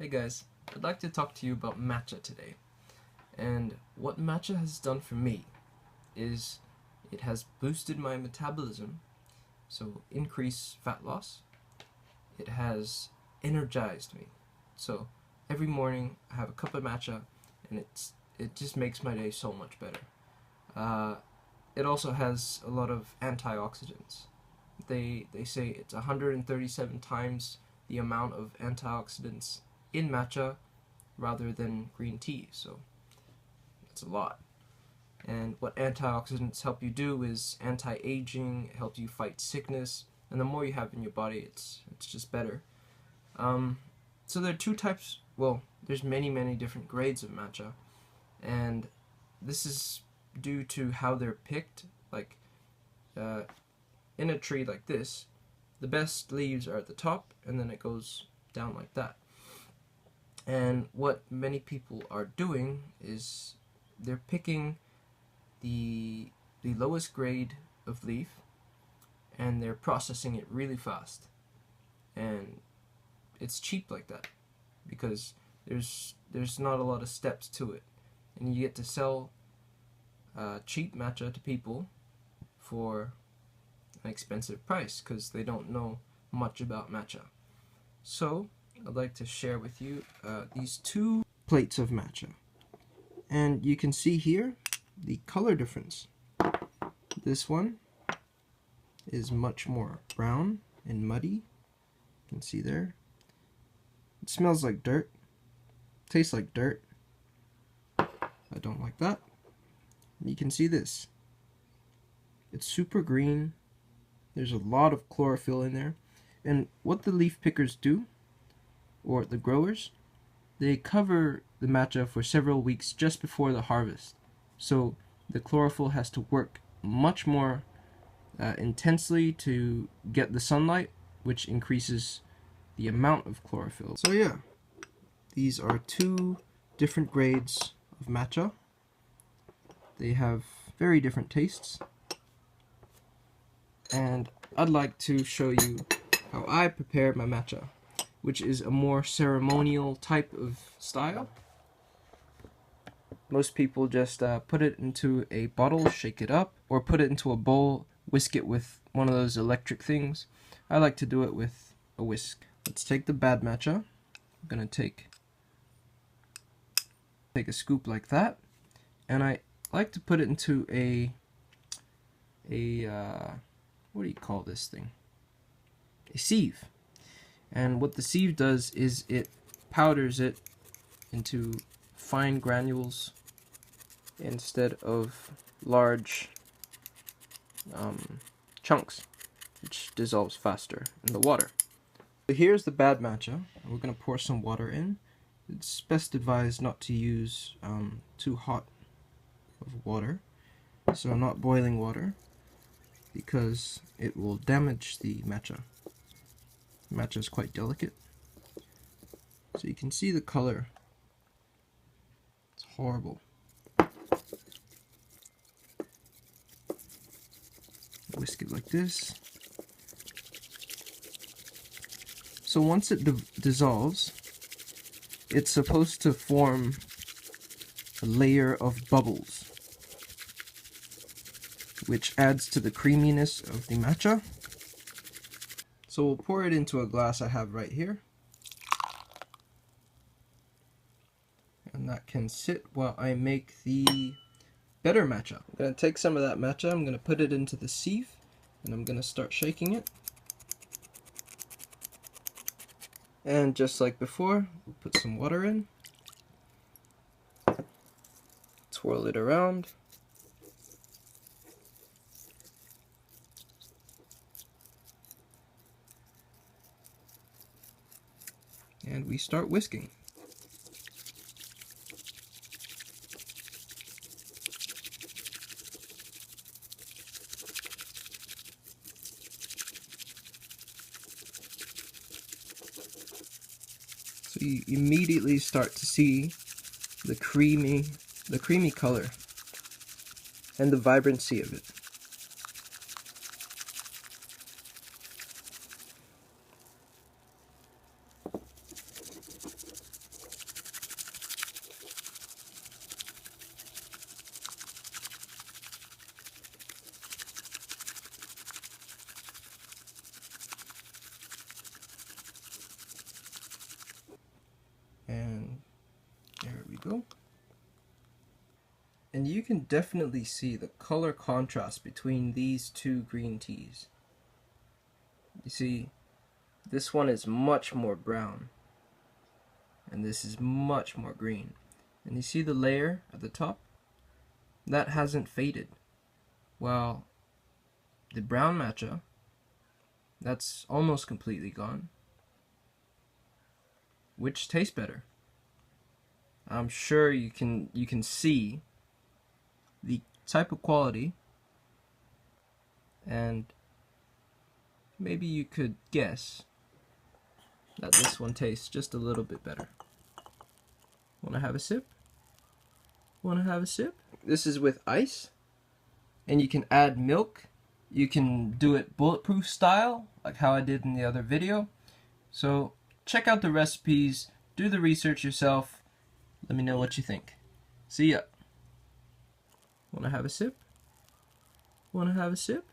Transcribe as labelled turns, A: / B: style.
A: Hey guys, I'd like to talk to you about matcha today. And what matcha has done for me is it has boosted my metabolism, so increase fat loss. It has energized me. So every morning I have a cup of matcha and it just makes my day so much better. It also has a lot of antioxidants. They say it's 137 times the amount of antioxidants in matcha rather than green tea, so that's a lot. And what antioxidants help you do is anti-aging, it helps you fight sickness, and the more you have in your body, it's just better. So there are two types, well, there's many different grades of matcha, and this is due to how they're picked. Like in a tree like this, the best leaves are at the top, and then it goes down like that. And what many people are doing is they're picking the lowest grade of leaf and they're processing it really fast. And it's cheap like that because there's not a lot of steps to it. And you get to sell cheap matcha to people for an expensive price because they don't know much about matcha. So I'd like to share with you these two plates of matcha, and you can see here the color difference. This one is much more brown and muddy. You can see there. It smells like dirt, tastes like dirt. I don't like that. You can see this. It's super green. There's a lot of chlorophyll in there. And what the leaf pickers do, or the growers, they cover the matcha for several weeks just before the harvest. So the chlorophyll has to work much more intensely to get the sunlight, which increases the amount of chlorophyll. So yeah, these are two different grades of matcha. They have very different tastes. And I'd like to show you how I prepare my matcha, which is a more ceremonial type of style. Most people just put it into a bottle, shake it up, or put it into a bowl, whisk it with one of those electric things. I like to do it with a whisk. Let's take the bad matcha. I'm gonna take a scoop like that, and I like to put it into a what do you call this thing? A sieve. And what the sieve does is it powders it into fine granules instead of large chunks, which dissolves faster in the water. So here's the bad matcha. We're going to pour some water in. It's best advised not to use too hot of water, so not boiling water, because it will damage the matcha. Matcha is quite delicate. So you can see the color. It's horrible. Whisk it like this. So once it dissolves, it's supposed to form a layer of bubbles, which adds to the creaminess of the matcha. So we'll pour it into a glass I have right here. And that can sit while I make the better matcha. I'm going to take some of that matcha, I'm going to put it into the sieve, and I'm going to start shaking it. And just like before, we'll put some water in. Twirl it around. And we start whisking. So you immediately start to see the creamy color and the vibrancy of it. And there we go. And you can definitely see the color contrast between these two green teas. You see, this one is much more brown, and this is much more green. And you see the layer at the top? That hasn't faded. While the brown matcha, that's almost completely gone. Which tastes better? I'm sure you can see the type of quality, and maybe you could guess that this one tastes just a little bit better. Wanna have a sip? Wanna have a sip? This is with ice, and you can add milk. You can do it bulletproof style, like how I did in the other video. So check out the recipes, do the research yourself. Let me know what you think. See ya. Wanna have a sip? Wanna have a sip?